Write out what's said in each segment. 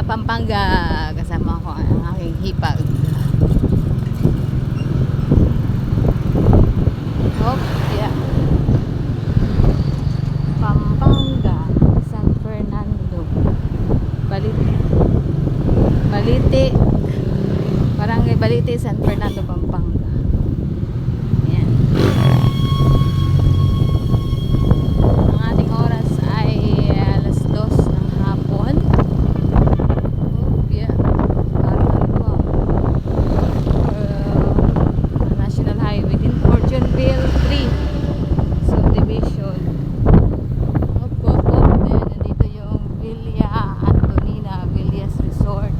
Pampanga. Kasama ko ang aking hipag. Oh, yeah. Pampanga, San Fernando. Balite. Barangay Balite, San Fernando, Pampanga. Ayan. Ang ating oras ay alas 2 ng hapon. Oh, yeah. Parang ano po. National Highway din. Fortuneville 3 Subdivision. Opo. Then, nandito yung Villa Antonina Villas Resort.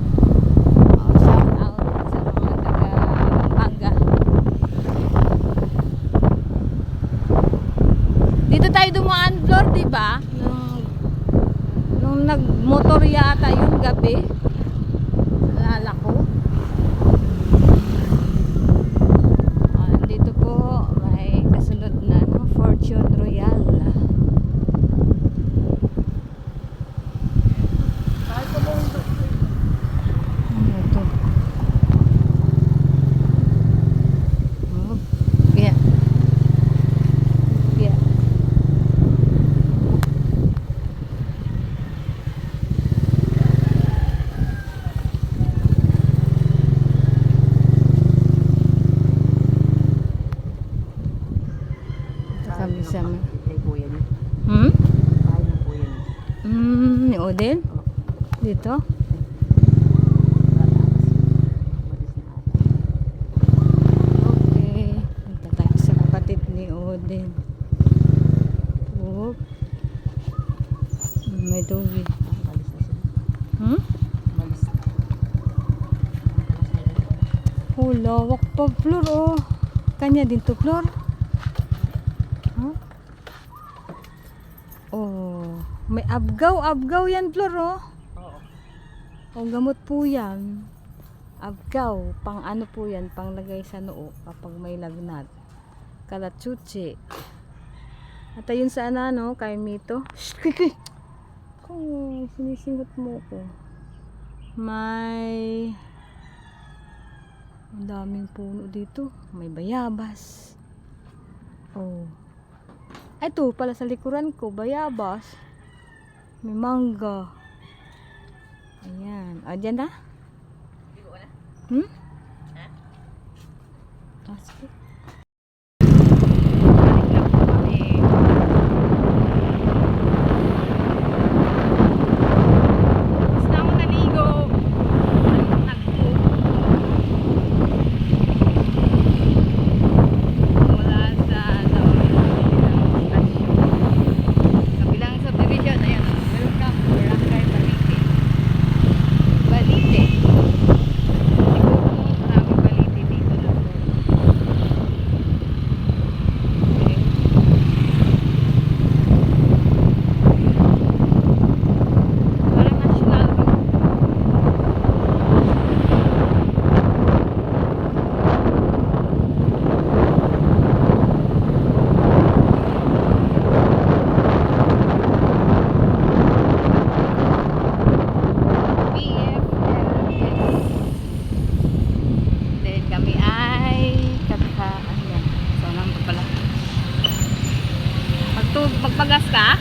Shout out sa mga taga Pampanga. Dito tayo dumaan, Flor, diba? Nung nagmotor yata yung gabi. Alala ko. Dito po may kasunod na Fortune Royal. Ano to? Oh, yeah. Yeah. Kami sa ni Odin? Dito? Okay. Punta tayo sa kapatid ni Odin. Oh. May dogi. Oh, lawak pa, Flor, oh. Kanya din to, Flor. Huh? Oh, may abgaw yan, Flor, oh. Oo. Oh, gamot po yan. Abgaw, pang ano po yan, pang lagay sa noo kapag may lagnat. Kalachuchi. At ayun sa ano, kay Mito. Kung sinisingot mo ko. May ang daming puno dito. May bayabas. Oh. Ito pala sa likuran ko, bayabas. May mangga. Ayan. O, dyan na? Hmm? Sige. Magpagas ka?